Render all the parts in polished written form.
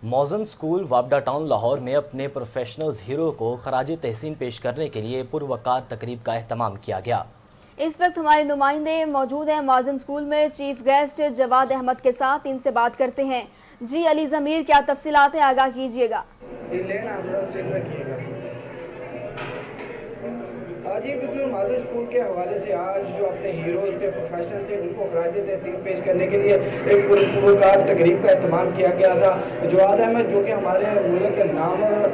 موزن school وابڈا town Lahore میں اپنے professionals hero کو خراج تحسین پیش کرنے کے لیے پروقار تقریب کا اہتمام کیا گیا۔ اس وقت ہمارے نمائندے موجود ہیں موزن اسکول میں، چیف گیسٹ جواد احمد کے ساتھ، ان سے بات کرتے ہیں۔ جی علی ضمیر، کیا تفصیلات ہیں، آگاہ کیجیے گا۔ جی بالکل، موزن اسکول کے حوالے سے آج جو اپنے ہیروز تھے، پروفیشنل تھے، ان کو خراج تحسین پیش کرنے کے لیے ایک پروقار تقریب کا اہتمام کیا گیا تھا۔ جواد احمد جو کہ ہمارے ملک کے نامور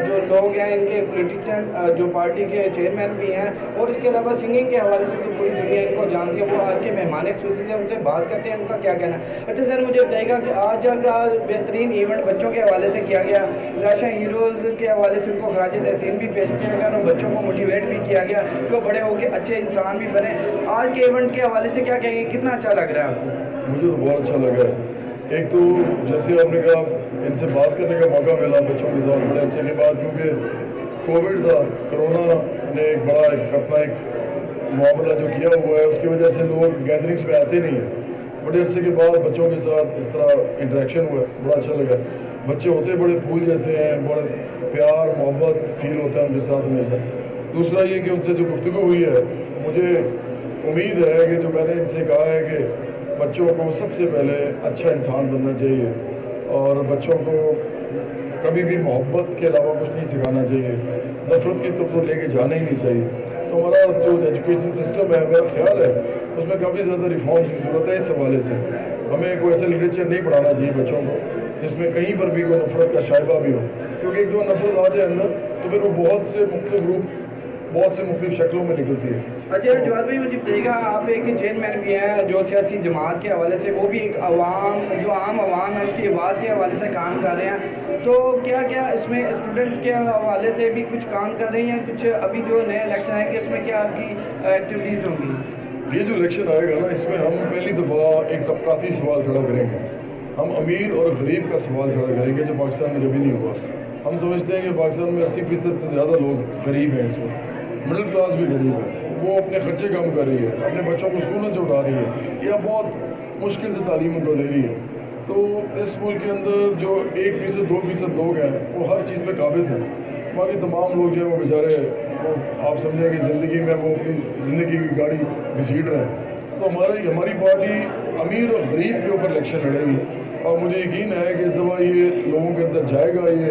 جو لوگ ہیں، ان کے پولیٹیشین جو پارٹی کے چیئرمین بھی ہیں، اور اس کے علاوہ سنگنگ کے حوالے سے تو پوری دنیا ان کو جانتی ہے، وہ آج کے مہمان خصوصی تھے، ان سے بات کرتے ہیں ان کا کیا کہنا ہے۔ اچھا سر، مجھے بتائیے گا کہ آج کا بہترین ایونٹ بچوں کے حوالے سے کیا گیا، راشا ہیروز کے حوالے سے ان کو خراج تحسین بھی پیش کیا گیا اور بچوں کو موٹیویٹ بھی کیا گیا کہ وہ بڑے ہو کے اچھے انسان بھی بنے۔ آج کے ایونٹ کے حوالے سے کیا کہیں گے، کتنا اچھا لگ رہا ہے آپ کو؟ مجھے تو بہت اچھا لگا ہے۔ ایک تو جیسے آپ نے کہا، ان سے بات کرنے کا موقع ملا بچوں کے ساتھ بڑے عرصے کے بعد، کیونکہ کووڈ تھا، کرونا نے ایک بڑا اپنا ایک معاملہ جو کیا ہوا ہے، اس کی وجہ سے لوگ گیدرنگس میں آتے نہیں ہیں۔ بڑے عرصے کے بعد بچوں کے ساتھ اس طرح انٹریکشن ہوا ہے، بڑا اچھا لگا۔ بچے ہوتے بڑے پھول جیسے ہیں، بڑے پیار محبت فیل ہوتا ہے ان کے ساتھ ہمیشہ۔ دوسرا یہ کہ ان سے جو گفتگو ہوئی ہے، مجھے امید ہے کہ جو میں نے ان سے کہا ہے کہ بچوں کو سب سے پہلے اچھا انسان بننا چاہیے اور بچوں کو کبھی بھی محبت کے علاوہ کچھ نہیں سکھانا چاہیے، نفرت کی طرف تو لے کے جانا ہی نہیں چاہیے۔ تو ہمارا جو ایجوکیشن سسٹم ہے، میرا خیال ہے اس میں کافی زیادہ ریفارمس کی ضرورت ہے۔ اس حوالے سے ہمیں کوئی ایسا لٹریچر نہیں پڑھانا چاہیے بچوں کو جس میں کہیں پر بھی کوئی نفرت کا شائبہ بھی ہو، کیونکہ ایک جو نفرت آ جائے اندر تو پھر وہ بہت سے مختلف روپ، بہت سے مختلف شکلوں میں نکلتی ہے۔ اچھا جواد بھائی، مجھے بتائیے گا، آپ ایک چیئرمین بھی ہیں جو سیاسی جماعت کے حوالے سے، وہ بھی ایک عوام جو عام عوام ہے اس کی آواز کے حوالے سے کام کر رہے ہیں، تو کیا کیا اس میں اسٹوڈنٹس کے حوالے سے بھی کچھ کام کر رہی ہیں؟ کچھ ابھی جو نئے الیکشن ہے کہ اس میں کیا آپ کی ایکٹیویٹیز ہوں گی؟ یہ جو الیکشن آئے گا نا، اس میں ہم پہلی دفعہ ایک طبقاتی سوال کھڑا کریں گے۔ ہم امیر اور غریب کا سوال کھڑا کریں گے جو پاکستان میں کبھی نہیں ہوا۔ ہم سمجھتے ہیں کہ پاکستان میں 80% سے زیادہ لوگ غریب ہیں، اس وقت مڈل کلاس بھی غریب ہے، وہ اپنے خرچے کم کر رہی ہے، اپنے بچوں کو اسکولوں سے اٹھا رہی ہے یا بہت مشکل سے تعلیم ان کو دے رہی ہے۔ تو اس ملک کے اندر جو 1% 2% لوگ ہیں وہ ہر چیز پہ قابض ہیں، باقی تمام لوگ جو ہیں وہ بیچارے، وہ آپ سمجھیں کہ زندگی میں وہ اپنی زندگی کی گاڑی گھسیٹ رہے ہیں۔ تو ہماری پارٹی امیر اور غریب کے اوپر الیکشن لڑے گی، اور مجھے یقین ہے کہ اس دفعہ یہ لوگوں کے اندر جائے گا یہ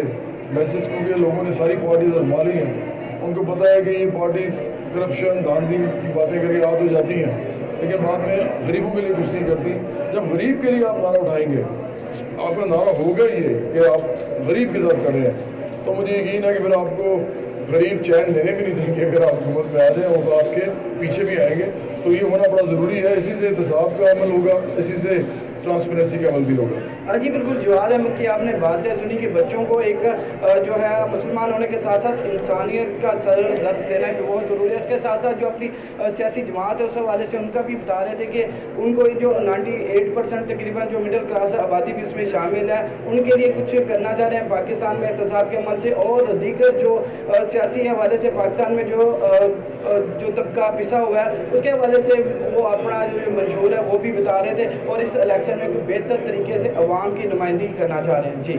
میسج، کیونکہ لوگوں نے ساری پارٹیز آزما لی ہیں۔ ان کو پتہ ہے کہ یہ پارٹیز کرپشن دھاندلی کی باتیں کر کے آ تو جاتی ہیں لیکن بعد میں غریبوں کے لیے کچھ نہیں کرتی۔ جب غریب کے لیے آپ نعرہ اٹھائیں گے، آپ کا نعرہ ہوگا یہ کہ آپ غریب کی طرف کھڑے ہیں، تو مجھے یقین ہے کہ پھر آپ کو غریب چین لینے بھی نہیں دیں گے۔ اگر آپ حکومت میں آ جائیں اور آپ کے پیچھے بھی آئیں گے، تو یہ ہونا بڑا ضروری ہے۔ اسی سے احتساب کا عمل ہوگا، اسی سے ٹرانسپیرنسی کا عمل بھی ہوگا۔ جی بالکل، جواد احمد کی آپ نے باتیں سنی کہ بچوں کو ایک جو ہے مسلمان ہونے کے ساتھ ساتھ انسانیت کا درس دینا بھی بہت ضروری ہے۔ اس کے ساتھ ساتھ جو اپنی سیاسی جماعت ہے اس حوالے سے ان کا بھی بتا رہے تھے کہ ان کو جو 98% تقریباً جو مڈل کلاس آبادی بھی اس میں شامل ہے، ان کے لیے کچھ کرنا چاہ رہے ہیں پاکستان میں احتساب کے عمل سے، اور دیگر جو سیاسی حوالے سے پاکستان میں جو طبقہ پسا ہوا ہے اس کے حوالے سے وہ اپنا جو منشور ہے وہ بھی بتا رہے تھے، اور اس الیکشن میں کوئی بہتر طریقے سے عوام کی نمائندگی کرنا چاہ رہے ہیں۔ جی